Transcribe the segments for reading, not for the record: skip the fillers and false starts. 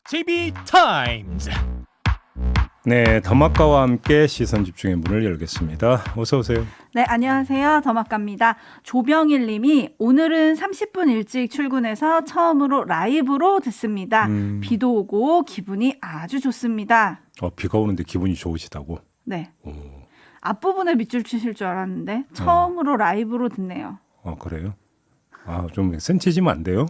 JB 타임즈. 네, 더마카와 함께 시선 집중의 문을 열겠습니다. 어서 오세요. 네, 안녕하세요. 더마카입니다. 조병일 님이 오늘은 30분 일찍 출근해서 처음으로 라이브로 듣습니다. 비도 오고 기분이 아주 좋습니다. 비가 오는데 기분이 좋으시다고? 네. 오. 앞부분에 밑줄 치실 줄 알았는데 처음으로 라이브로 듣네요. 그래요? 좀 센치지면 안 돼요?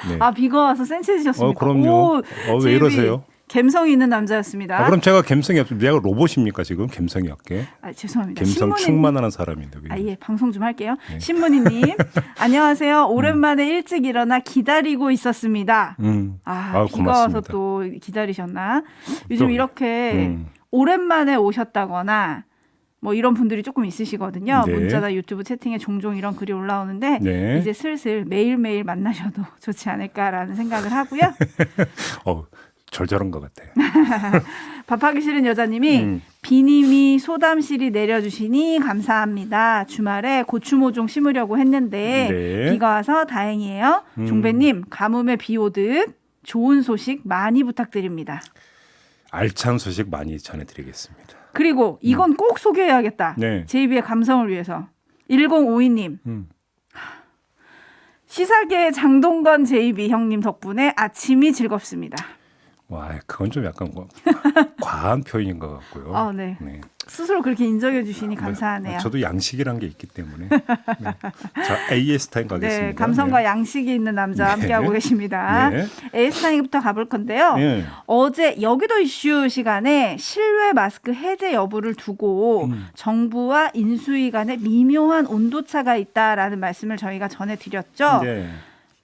네. 비가 와서 센치해지셨습니까? 그럼요. 왜 이러세요? 감성이 있는 남자였습니다. 그럼 제가 감성이 없으면 내가 로봇입니까 지금? 감성이 없게? 죄송합니다. 감성 충만하는 사람인데. 예, 방송 좀 할게요. 네. 신문이님, 안녕하세요. 오랜만에 일찍 일어나 기다리고 있었습니다. 비가 고맙습니다. 와서 또 기다리셨나? 요즘 이렇게 오랜만에 오셨다거나 뭐 이런 분들이 조금 있으시거든요. 네. 문자나 유튜브 채팅에 종종 이런 글이 올라오는데 네. 이제 슬슬 매일매일 만나셔도 좋지 않을까라는 생각을 하고요. 절절한 것 같아요. 밥하기 싫은 여자님이 비님이 소담실이 내려주시니 감사합니다. 주말에 고추 모종 심으려고 했는데 네. 비가 와서 다행이에요. 종배님 가뭄에 비 오듯 좋은 소식 많이 부탁드립니다. 알찬 소식 많이 전해드리겠습니다. 그리고 이건 꼭 소개해야겠다. 네. JB의 감성을 위해서. 1052님. 시사계의 장동건 JB 형님 덕분에 아침이 즐겁습니다. 그건 좀 약간 과한 표현인 것 같고요. 네. 스스로 그렇게 인정해 주시니 감사하네요. 저도 양식이란 게 있기 때문에. 네. 자, AS타임 가겠습니다. 네, 감성과 양식이 있는 남자 함께하고 계십니다. 네. AS타임부터 가볼 건데요. 네. 어제 여기도 이슈 시간에 실외 마스크 해제 여부를 두고 정부와 인수위 간에 미묘한 온도차가 있다라는 말씀을 저희가 전해드렸죠. 네.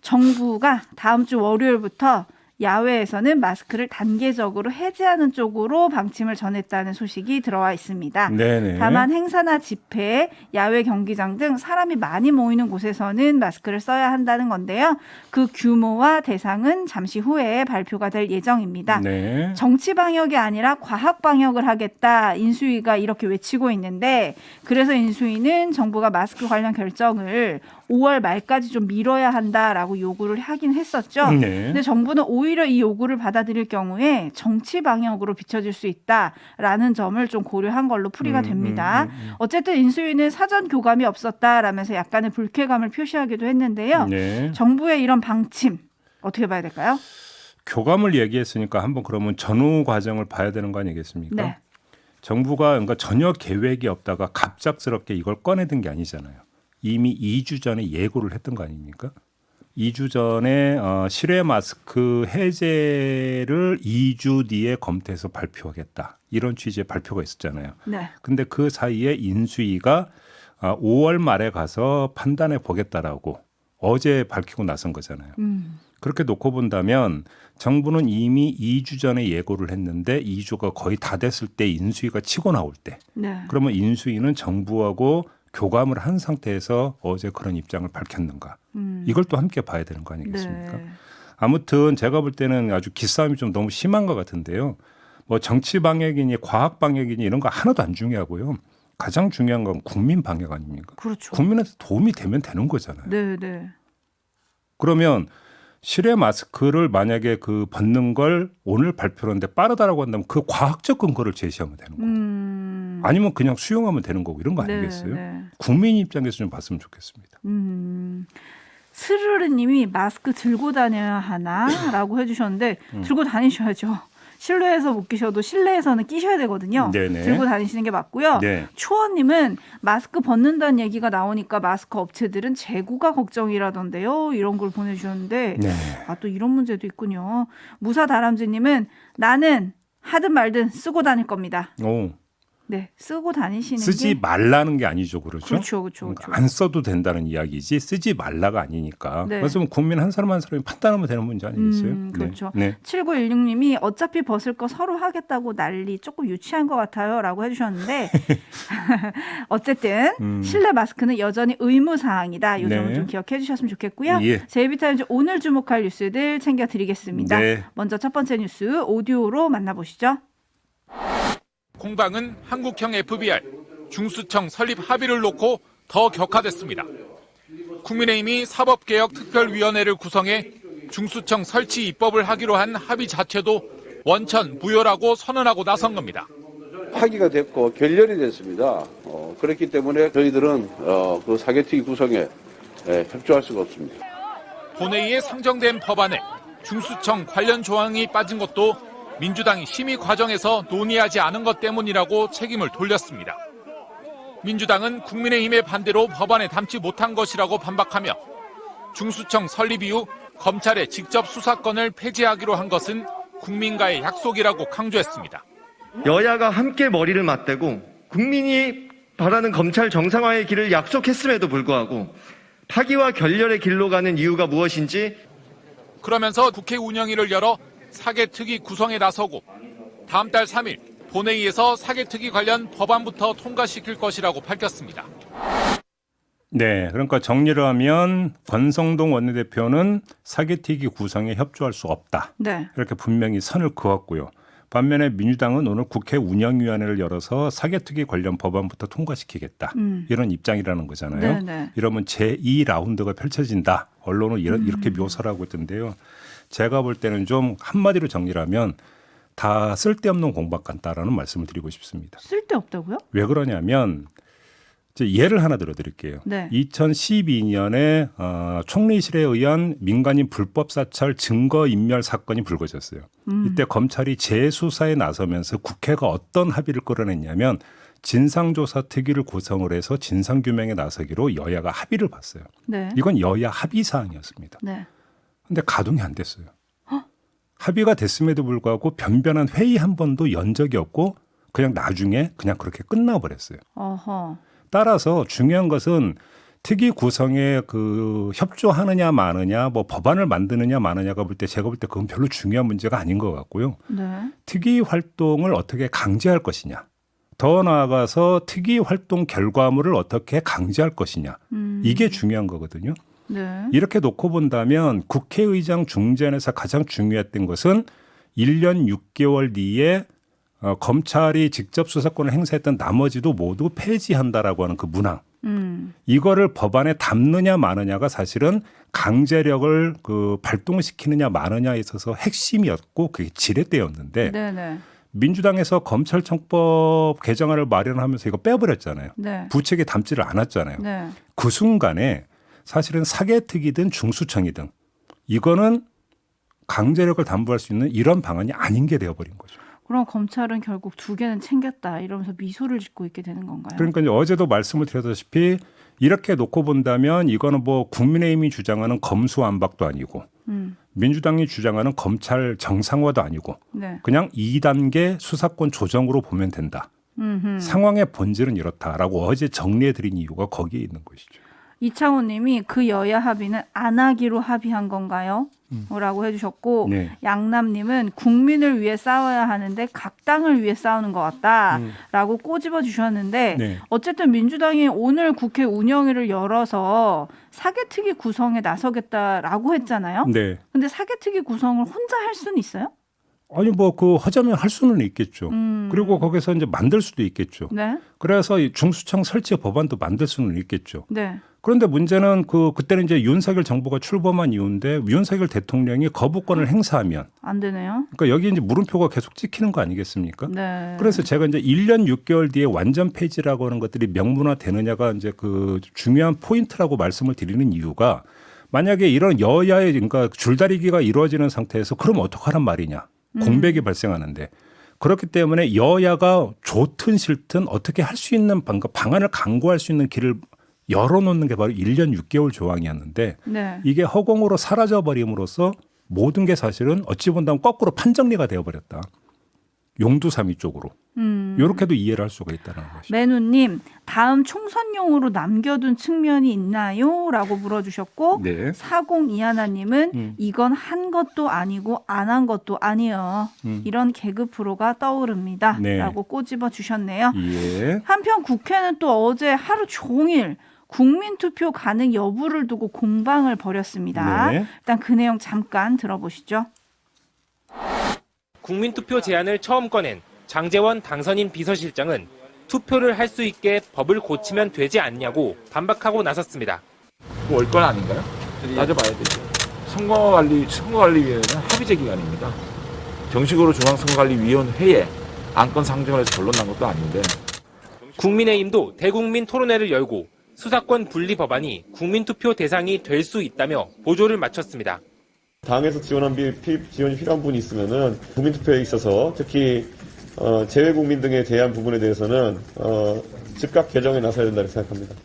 정부가 다음 주 월요일부터 야외에서는 마스크를 단계적으로 해제하는 쪽으로 방침을 전했다는 소식이 들어와 있습니다. 네네. 다만 행사나 집회, 야외 경기장 등 사람이 많이 모이는 곳에서는 마스크를 써야 한다는 건데요. 그 규모와 대상은 잠시 후에 발표가 될 예정입니다. 네. 정치 방역이 아니라 과학 방역을 하겠다 인수위가 이렇게 외치고 있는데 그래서 인수위는 정부가 마스크 관련 결정을 5월 말까지 좀 미뤄야 한다라고 요구를 하긴 했었죠. 네. 근데 정부는 오히려 이 요구를 받아들일 경우에 정치 방역으로 비춰질 수 있다라는 점을 좀 고려한 걸로 풀이가 됩니다. 어쨌든 인수위는 사전 교감이 없었다라면서 약간의 불쾌감을 표시하기도 했는데요. 네. 정부의 이런 방침 어떻게 봐야 될까요? 교감을 얘기했으니까 한번 그러면 전후 과정을 봐야 되는 거 아니겠습니까? 네. 정부가 그러니까 전혀 계획이 없다가 갑작스럽게 이걸 꺼내든 게 아니잖아요. 이미 2주 전에 예고를 했던 거 아닙니까? 2주 전에 실외 마스크 해제를 2주 뒤에 검토해서 발표하겠다. 이런 취지의 발표가 있었잖아요. 네. 근데 그 사이에 인수위가 5월 말에 가서 판단해 보겠다라고 어제 밝히고 나선 거잖아요. 그렇게 놓고 본다면 정부는 이미 2주 전에 예고를 했는데 2주가 거의 다 됐을 때 인수위가 치고 나올 때 네. 그러면 인수위는 정부하고 교감을 한 상태에서 어제 그런 입장을 밝혔는가. 이걸 또 함께 봐야 되는 거 아니겠습니까? 네. 아무튼 제가 볼 때는 아주 기싸움이 좀 너무 심한 것 같은데요. 뭐 정치 방역이니 과학 방역이니 이런 거 하나도 안 중요하고요. 가장 중요한 건 국민 방역 아닙니까? 그렇죠. 국민한테 도움이 되면 되는 거잖아요. 네, 네. 그러면 실외 마스크를 만약에 벗는 걸 오늘 발표하는데 빠르다라고 한다면 그 과학적 근거를 제시하면 되는 거예요. 아니면 그냥 수용하면 되는 거고 이런 거 아니겠어요? 네. 국민 입장에서 좀 봤으면 좋겠습니다. 스르르님이 마스크 들고 다녀야 하나라고 해주셨는데 들고 다니셔야죠. 실내에서 못 끼셔도 실내에서는 끼셔야 되거든요. 네네. 들고 다니시는 게 맞고요. 네. 초원님은 마스크 벗는다는 얘기가 나오니까 마스크 업체들은 재고가 걱정이라던데요. 이런 걸 보내주셨는데 네. 또 이런 문제도 있군요. 무사다람쥐님은 나는 하든 말든 쓰고 다닐 겁니다. 오. 네, 쓰고 다니시는 쓰지 게 말라는 게 아니죠, 그렇죠? 그렇죠. 그러니까 안 써도 된다는 이야기지 쓰지 말라가 아니니까. 네. 그래서 국민 한 사람이 판단하면 되는 문제 아니겠어요? 그렇죠. 네. 7916님이 어차피 벗을 거 서로 하겠다고 난리 조금 유치한 것 같아요라고 해주셨는데 어쨌든 실내 마스크는 여전히 의무사항이다. 이 점을 네. 좀 기억해 주셨으면 좋겠고요. 예. 제이비타임즈 오늘 주목할 뉴스들 챙겨드리겠습니다. 네. 먼저 첫 번째 뉴스 오디오로 만나보시죠. 공방은 한국형 FBR, 중수청 설립 합의를 놓고 더 격화됐습니다. 국민의힘이 사법개혁특별위원회를 구성해 중수청 설치 입법을 하기로 한 합의 자체도 원천 무효라고 선언하고 나선 겁니다. 파기가 됐고 결렬이 됐습니다. 그렇기 때문에 저희들은 그 사개특위 구성에 협조할 수가 없습니다. 본회의에 상정된 법안에 중수청 관련 조항이 빠진 것도 민주당이 심의 과정에서 논의하지 않은 것 때문이라고 책임을 돌렸습니다. 민주당은 국민의힘의 반대로 법안에 담지 못한 것이라고 반박하며 중수청 설립 이후 검찰의 직접 수사권을 폐지하기로 한 것은 국민과의 약속이라고 강조했습니다. 여야가 함께 머리를 맞대고 국민이 바라는 검찰 정상화의 길을 약속했음에도 불구하고 파기와 결렬의 길로 가는 이유가 무엇인지 그러면서 국회 운영위를 열어 사개특위 구성에 나서고 다음 달 3일 본회의에서 사개특위 관련 법안부터 통과시킬 것이라고 밝혔습니다. 네, 그러니까 정리를 하면 권성동 원내대표는 사개특위 구성에 협조할 수 없다. 네. 이렇게 분명히 선을 그었고요. 반면에 민주당은 오늘 국회 운영위원회를 열어서 사개특위 관련 법안부터 통과시키겠다. 이런 입장이라는 거잖아요. 네네. 이러면 제2라운드가 펼쳐진다. 언론은 이렇게 묘사를 하고 있던데요. 제가 볼 때는 좀 한마디로 정리를 하면 다 쓸데없는 공박 같다라는 말씀을 드리고 싶습니다. 쓸데없다고요? 왜 그러냐면 이제 예를 하나 들어드릴게요. 네. 2012년에 총리실에 의한 민간인 불법 사찰 증거인멸 사건이 불거졌어요. 이때 검찰이 재수사에 나서면서 국회가 어떤 합의를 끌어냈냐면 진상조사 특위를 구성을 해서 진상규명에 나서기로 여야가 합의를 봤어요. 네. 이건 여야 합의 사항이었습니다. 네. 근데 가동이 안 됐어요. 합의가 됐음에도 불구하고 변변한 회의 한 번도 연 적이 없고 그냥 나중에 그냥 그렇게 끝나버렸어요. 어허. 따라서 중요한 것은 특위 구성에 그 협조하느냐 마느냐 뭐 법안을 만드느냐 마느냐가 볼 때 제가 볼 때 그건 별로 중요한 문제가 아닌 것 같고요. 네. 특위 활동을 어떻게 강제할 것이냐. 더 나아가서 특위 활동 결과물을 어떻게 강제할 것이냐. 이게 중요한 거거든요. 네. 이렇게 놓고 본다면 국회의장 중재안에서 가장 중요했던 것은 1년 6개월 뒤에 검찰이 직접 수사권을 행사했던 나머지도 모두 폐지한다라고 하는 그 문항. 이거를 법안에 담느냐 마느냐가 사실은 강제력을 그 발동시키느냐 마느냐에 있어서 핵심이었고 그게 지렛대였는데 네네. 민주당에서 검찰청법 개정안을 마련하면서 이거 빼버렸잖아요. 네. 부책에 담지를 않았잖아요. 네. 그 순간에 사실은 사개특위든 중수청이든 이거는 강제력을 담보할 수 있는 이런 방안이 아닌 게 되어버린 거죠. 그럼 검찰은 결국 두 개는 챙겼다 이러면서 미소를 짓고 있게 되는 건가요? 그러니까 이제 어제도 말씀을 드렸다시피 이렇게 놓고 본다면 이거는 뭐 국민의힘이 주장하는 검수완박도 아니고 민주당이 주장하는 검찰 정상화도 아니고 네. 그냥 2단계 수사권 조정으로 보면 된다. 상황의 본질은 이렇다라고 어제 정리해드린 이유가 거기에 있는 것이죠. 이창호 님이 그 여야 합의는 안 하기로 합의한 건가요? 라고 해주셨고 네. 양남님은 국민을 위해 싸워야 하는데 각 당을 위해 싸우는 것 같다 라고 꼬집어 주셨는데 네. 어쨌든 민주당이 오늘 국회 운영위를 열어서 사개특위 구성에 나서겠다라고 했잖아요. 네. 근데 사개특위 구성을 혼자 할 수는 있어요? 아니 뭐 그 하자면 할 수는 있겠죠. 그리고 거기서 이제 만들 수도 있겠죠. 네. 그래서 이 중수청 설치 법안도 만들 수는 있겠죠. 네. 그런데 문제는 그때는 이제 윤석열 정부가 출범한 이유인데 윤석열 대통령이 거부권을 행사하면 안 되네요. 그러니까 여기 이제 물음표가 계속 찍히는 거 아니겠습니까? 네. 그래서 제가 이제 1년 6개월 뒤에 완전 폐지라고 하는 것들이 명문화 되느냐가 이제 그 중요한 포인트라고 말씀을 드리는 이유가 만약에 이런 여야의 그러니까 줄다리기가 이루어지는 상태에서 그럼 어떡하란 말이냐. 공백이 발생하는데 그렇기 때문에 여야가 좋든 싫든 어떻게 할 수 있는 방안을 강구할 수 있는 길을 열어놓는 게 바로 1년 6개월 조항이었는데 네. 이게 허공으로 사라져버림으로써 모든 게 사실은 어찌 본다면 거꾸로 판정리가 되어버렸다. 용두사미 쪽으로. 이렇게도 이해를 할 수가 있다는 것이죠. 매누님 다음 총선용으로 남겨둔 측면이 있나요? 라고 물어주셨고 네. 4021님은 이건 한 것도 아니고 안 한 것도 아니에요. 이런 개그 프로가 떠오릅니다. 네. 라고 꼬집어 주셨네요. 예. 한편 국회는 또 어제 하루 종일 국민투표 가능 여부를 두고 공방을 벌였습니다. 네. 일단 그 내용 잠깐 들어보시죠. 국민투표 제안을 처음 꺼낸 장제원 당선인 비서실장은 투표를 할 수 있게 법을 고치면 되지 않냐고 반박하고 나섰습니다. 뭐 올 건 아닌가요? 따져봐야 되죠. 선거관리위원회는 합의제 기관입니다. 정식으로 중앙선거관리위원회에 안건 상정을 해서 결론 난 것도 아닌데. 국민의힘도 대국민 토론회를 열고 수사권 분리 법안이 국민투표 대상이 될 수 있다며 보조를 마쳤습니다. 당에서 지원이 필요한 부분이 있으면은 국민투표에 있어서 특히 재외국민 등에 대한 부분에 대해서는 즉각 개정에 나서야 된다고 생각합니다.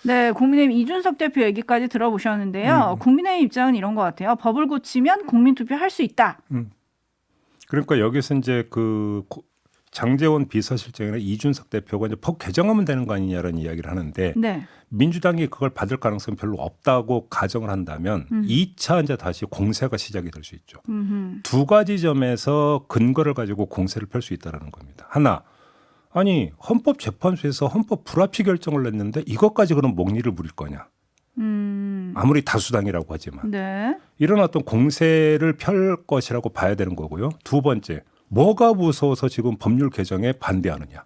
네, 국민의힘 이준석 대표 얘기까지 들어보셨는데요. 국민의힘 입장은 이런 것 같아요. 법을 고치면 국민투표 할 수 있다. 그러니까 여기서 이제 그 장제원 비서실장이나 이준석 대표가 이제 법 개정하면 되는 거 아니냐라는 이야기를 하는데 네. 민주당이 그걸 받을 가능성이 별로 없다고 가정을 한다면 2차 이제 다시 공세가 시작이 될 수 있죠. 두 가지 점에서 근거를 가지고 공세를 펼 수 있다는 겁니다. 하나, 아니 헌법재판소에서 헌법 불합치 결정을 냈는데 이것까지 그럼 목리를 부릴 거냐. 아무리 다수당이라고 하지만. 네. 이런 어떤 공세를 펼 것이라고 봐야 되는 거고요. 두 번째, 뭐가 무서워서 지금 법률 개정에 반대하느냐.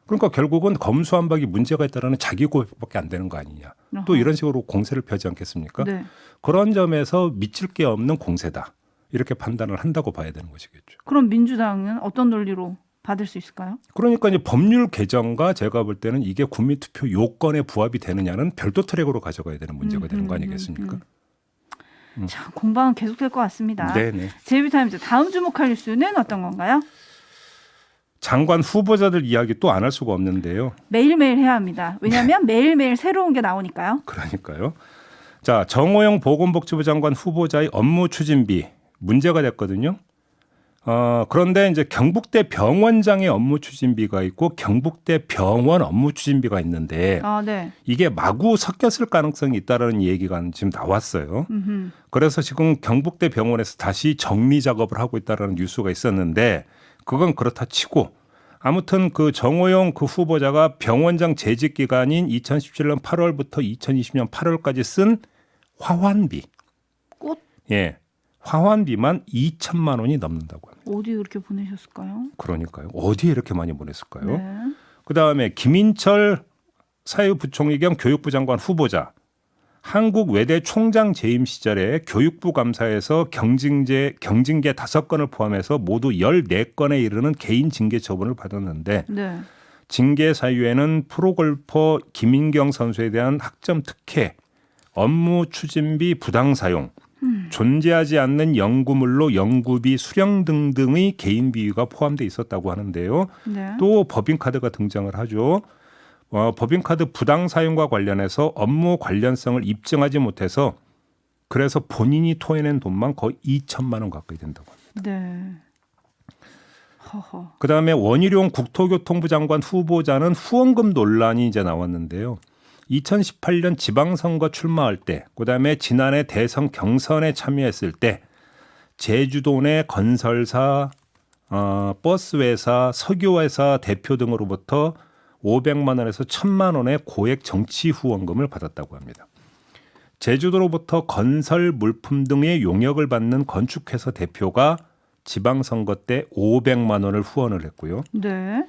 그러니까 결국은 검수완박이 문제가 있다라는 자기 고백밖에 안 되는 거 아니냐. 또 이런 식으로 공세를 펴지 않겠습니까? 네. 그런 점에서 미칠 게 없는 공세다. 이렇게 판단을 한다고 봐야 되는 것이겠죠. 그럼 민주당은 어떤 논리로 받을 수 있을까요? 그러니까 이제 법률 개정과 제가 볼 때는 이게 국민투표 요건에 부합이 되느냐는 별도 트랙으로 가져가야 되는 문제가 되는 거 아니겠습니까? 자, 공방은 계속될 것 같습니다. 네네. 제이비타임즈 다음 주목할 뉴스는 어떤 건가요? 장관 후보자들 이야기 또 안 할 수가 없는데요. 매일매일 해야 합니다. 왜냐하면 매일매일 새로운 게 나오니까요. 그러니까요. 자, 정호영 보건복지부 장관 후보자의 업무 추진비 문제가 됐거든요. 그런데 이제 경북대 병원장의 업무 추진비가 있고 경북대 병원 업무 추진비가 있는데 네. 이게 마구 섞였을 가능성이 있다라는 얘기가 지금 나왔어요. 그래서 지금 경북대 병원에서 다시 정리 작업을 하고 있다라는 뉴스가 있었는데 그건 그렇다 치고 아무튼 그 정호영 그 후보자가 병원장 재직 기간인 2017년 8월부터 2020년 8월까지 쓴 화환비. 꽃? 예. 화환비만 2천만 원이 넘는다고 합니다. 어디 그렇게 보내셨을까요? 그러니까요. 어디에 이렇게 많이 보냈을까요? 네. 그다음에 김인철 사회부총리 겸 교육부 장관 후보자 한국 외대 총장 재임 시절에 교육부 감사에서 경징계 5건을 포함해서 모두 14건에 이르는 개인 징계 처분을 받았는데 네. 징계 사유에는 프로골퍼 김인경 선수에 대한 학점 특혜, 업무 추진비 부당 사용, 존재하지 않는 연구물로 연구비 수령 등등의 개인 비위가 포함돼 있었다고 하는데요. 네. 또 법인카드가 등장을 하죠. 법인카드 부당 사용과 관련해서 업무 관련성을 입증하지 못해서 그래서 본인이 토해낸 돈만 거의 2천만 원 가까이 된다고 합니다. 네. 허허. 그다음에 원희룡 국토교통부 장관 후보자는 후원금 논란이 이제 나왔는데요. 2018년 지방선거 출마할 때, 그다음에 지난해 대선 경선에 참여했을 때 제주도 내 건설사, 버스회사, 석유회사 대표 등으로부터 500만 원에서 1,000만 원의 고액 정치 후원금을 받았다고 합니다. 제주도로부터 건설 물품 등의 용역을 받는 건축회사 대표가 지방선거 때 500만 원을 후원을 했고요. 네.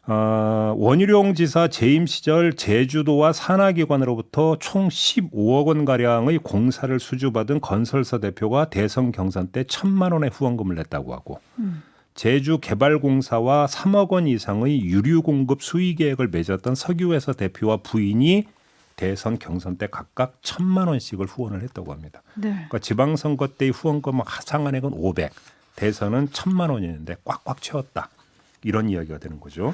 원희룡 지사 재임 시절 제주도와 산하기관으로부터 총 15억 원 가량의 공사를 수주받은 건설사 대표가 대선 경선 때 1,000만 원의 후원금을 냈다고 하고 제주개발공사와 3억 원 이상의 유류 공급 수의 계획을 맺었던 석유회사 대표와 부인이 대선 경선 때 각각 1,000만 원씩을 후원을 했다고 합니다. 네. 그러니까 지방선거 때의 후원금 상한액은 500, 대선은 1,000만 원이었는데 꽉꽉 채웠다. 이런 이야기가 되는 거죠.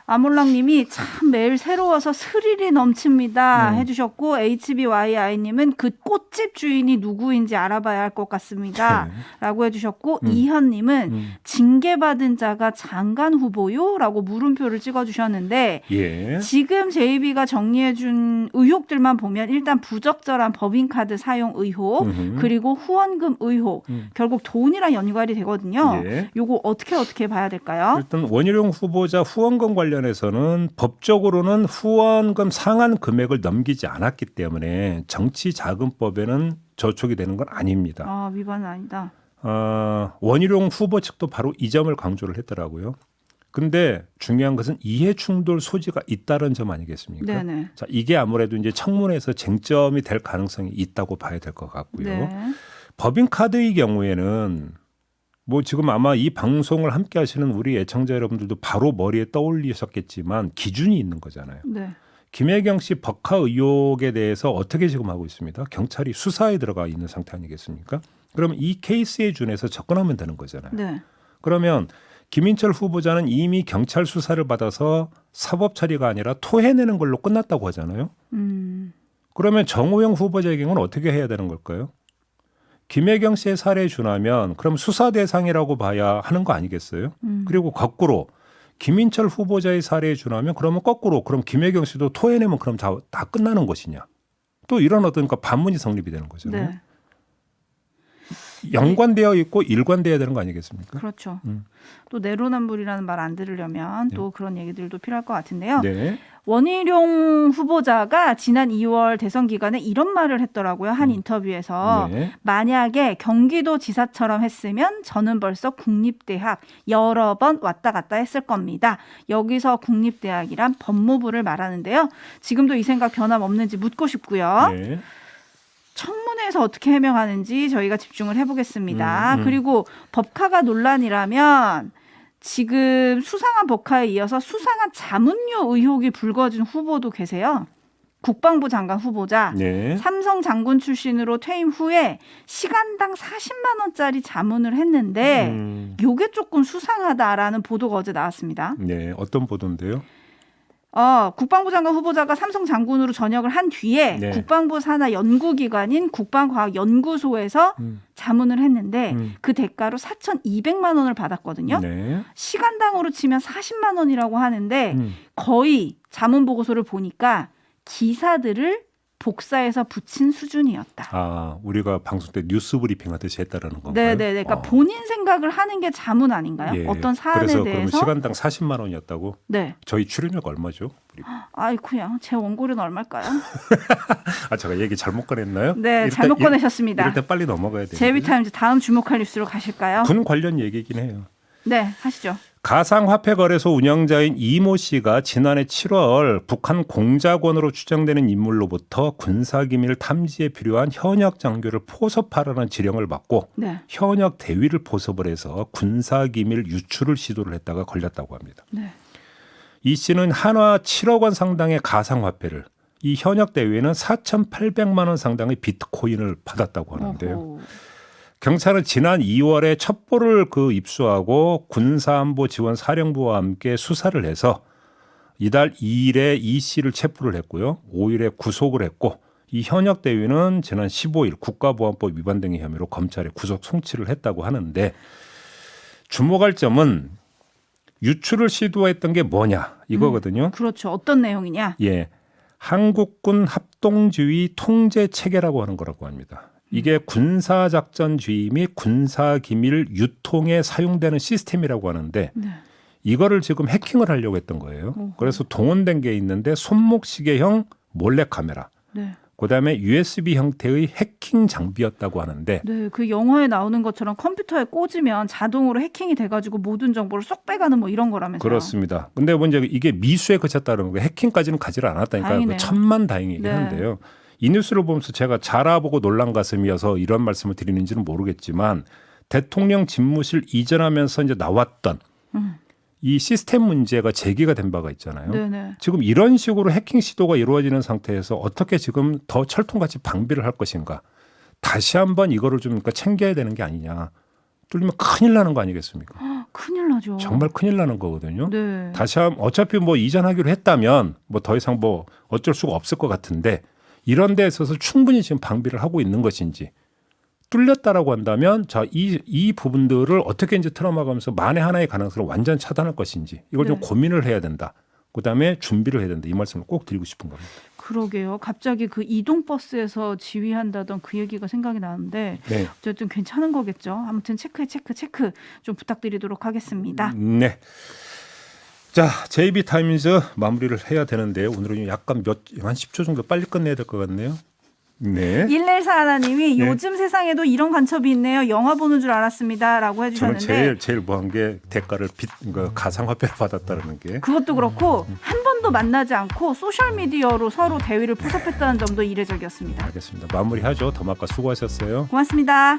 아몰랑님이 참 매일 새로워서 스릴이 넘칩니다 해주셨고 HBYI님은 그 꽃집 주인이 누구인지 알아봐야 할 것 같습니다 라고 해주셨고 이현님은 징계받은 자가 장관 후보요? 라고 물음표를 찍어주셨는데 예. 지금 JB가 정리해준 의혹들만 보면 일단 부적절한 법인카드 사용 의혹 그리고 후원금 의혹 결국 돈이랑 연관이 되거든요. 예. 요거 어떻게 봐야 될까요? 일단 원희룡 후보자 후원금 관련해서는 법적으로는 후원금 상한 금액을 넘기지 않았기 때문에 정치자금법에는 저촉이 되는 건 아닙니다. 위반은 아니다. 원희룡 후보 측도 바로 이 점을 강조를 했더라고요. 근데 중요한 것은 이해 충돌 소지가 있다는 점 아니겠습니까? 네네. 자, 이게 아무래도 이제 청문회에서 쟁점이 될 가능성이 있다고 봐야 될 것 같고요. 네. 법인카드의 경우에는 뭐 지금 아마 이 방송을 함께 하시는 우리 애청자 여러분들도 바로 머리에 떠올리셨겠지만 기준이 있는 거잖아요. 네. 김혜경 씨 법카 의혹에 대해서 어떻게 지금 하고 있습니다. 경찰이 수사에 들어가 있는 상태 아니겠습니까? 그럼 이 케이스에 준해서 접근하면 되는 거잖아요. 네. 그러면 김인철 후보자는 이미 경찰 수사를 받아서 사법 처리가 아니라 토해내는 걸로 끝났다고 하잖아요. 그러면 정호영 후보자의 경우는 어떻게 해야 되는 걸까요? 김혜경 씨의 사례에 준하면 그럼 수사 대상이라고 봐야 하는 거 아니겠어요? 그리고 거꾸로 김인철 후보자의 사례에 준하면 그러면 거꾸로 그럼 김혜경 씨도 토해내면 그럼 다 끝나는 것이냐? 또 이런 어떤 반문이 성립이 되는 거잖아요. 네. 연관되어 있고 일관되어야 되는 거 아니겠습니까? 그렇죠. 또 내로남불이라는 말 안 들으려면 또 그런 얘기들도 필요할 것 같은데요. 네. 원희룡 후보자가 지난 2월 대선 기간에 이런 말을 했더라고요. 한 인터뷰에서 네. 만약에 경기도지사처럼 했으면 저는 벌써 국립대학 여러 번 왔다 갔다 했을 겁니다. 여기서 국립대학이란 법무부를 말하는데요. 지금도 이 생각 변함없는지 묻고 싶고요. 네. 청문회에서 어떻게 해명하는지 저희가 집중을 해보겠습니다. 그리고 법카가 논란이라면 지금 수상한 법카에 이어서 수상한 자문료 의혹이 불거진 후보도 계세요. 국방부 장관 후보자, 네. 삼성 장군 출신으로 퇴임 후에 시간당 40만 원짜리 자문을 했는데 이게 조금 수상하다라는 보도가 어제 나왔습니다. 네. 어떤 보도인데요? 국방부 장관 후보자가 삼성 장군으로 전역을 한 뒤에 네. 국방부 산하 연구기관인 국방과학연구소에서 자문을 했는데 그 대가로 4,200만 원을 받았거든요. 네. 시간당으로 치면 40만 원이라고 하는데 거의 자문 보고서를 보니까 기사들을 복사해서 붙인 수준이었다. 아, 우리가 방송 때 뉴스 브리핑 하듯이 했다라는 건가요? 네네. 그러니까 본인 생각을 하는 게 자문 아닌가요? 예. 어떤 사안에 그래서 대해서. 그러면 시간당 40만 원이었다고? 네. 저희 출연료가 얼마죠? 아이 그냥 제 원고료는 얼마일까요? 아, 제가 얘기 잘못 꺼냈나요? 네, 잘못 꺼내셨습니다. 이럴 때 빨리 넘어가야 돼요. 제비타임즈 다음 주목할 뉴스로 가실까요? 군 관련 얘기긴 해요. 네, 하시죠. 가상화폐거래소 운영자인 이모 씨가 지난해 7월 북한 공작원으로 추정되는 인물로부터 군사기밀 탐지에 필요한 현역 장교를 포섭하라는 지령을 받고 네. 현역 대위를 포섭을 해서 군사기밀 유출을 시도를 했다가 걸렸다고 합니다. 네. 이 씨는 한화 7억 원 상당의 가상화폐를 이 현역 대위는 4,800만 원 상당의 비트코인을 받았다고 하는데요. 어허. 경찰은 지난 2월에 첩보를 입수하고 군사안보지원사령부와 함께 수사를 해서 이달 2일에 이 씨를 체포를 했고요. 5일에 구속을 했고 이 현역 대위는 지난 15일 국가보안법 위반 등의 혐의로 검찰에 구속 송치를 했다고 하는데 주목할 점은 유출을 시도했던 게 뭐냐 이거거든요. 그렇죠. 어떤 내용이냐? 예, 한국군 합동지휘 통제 체계라고 하는 거라고 합니다. 이게 군사작전지휘 및 군사기밀 유통에 사용되는 시스템이라고 하는데 네. 이거를 지금 해킹을 하려고 했던 거예요. 그래서 동원된 게 있는데 손목시계형 몰래카메라, 네. 그다음에 USB 형태의 해킹 장비였다고 하는데 네, 그 영화에 나오는 것처럼 컴퓨터에 꽂으면 자동으로 해킹이 돼가지고 모든 정보를 쏙 빼가는 뭐 이런 거라면서요. 그렇습니다. 근데 먼저 이게 미수에 그쳤다는 거 해킹까지는 가지를 않았다니까 다행이네요. 천만다행이긴 네. 한데요. 이 뉴스를 보면서 제가 잘 알아보고 놀란 가슴이어서 이런 말씀을 드리는지는 모르겠지만 대통령 집무실 이전하면서 이제 나왔던 이 시스템 문제가 제기가 된 바가 있잖아요. 네네. 지금 이런 식으로 해킹 시도가 이루어지는 상태에서 어떻게 지금 더 철통같이 방비를 할 것인가. 다시 한번 이거를 좀 그러니까 챙겨야 되는 게 아니냐. 뚫리면 큰일 나는 거 아니겠습니까? 큰일 나죠. 정말 큰일 나는 거거든요. 네. 다시 한번 어차피 뭐 이전하기로 했다면 뭐 더 이상 뭐 어쩔 수가 없을 것 같은데 이런 데 있어서 충분히 지금 방비를 하고 있는 것인지 뚫렸다라고 한다면 자, 이 부분들을 어떻게 이제 틀어막으면서 만에 하나의 가능성을 완전 차단할 것인지 이걸 좀 네. 고민을 해야 된다. 그다음에 준비를 해야 된다. 이 말씀을 꼭 드리고 싶은 겁니다. 그러게요. 갑자기 그 이동버스에서 지휘한다던 그 얘기가 생각이 나는데 네. 어쨌든 괜찮은 거겠죠. 아무튼 체크 좀 부탁드리도록 하겠습니다. 네. 자, JB타임즈 마무리를 해야 되는데 오늘은 약간 한 10초 정도 빨리 끝내야 될 것 같네요. 네. 114 하나님이 네. 요즘 세상에도 이런 간첩이 있네요. 영화 보는 줄 알았습니다라고 저는 해주셨는데 제일 무한 게 대가를 가상화폐로 받았다는 게. 그것도 그렇고 한 번도 만나지 않고 소셜 미디어로 서로 대위를 포섭했다는 점도 이례적이었습니다. 알겠습니다. 마무리하죠. 더마카 수고하셨어요. 고맙습니다.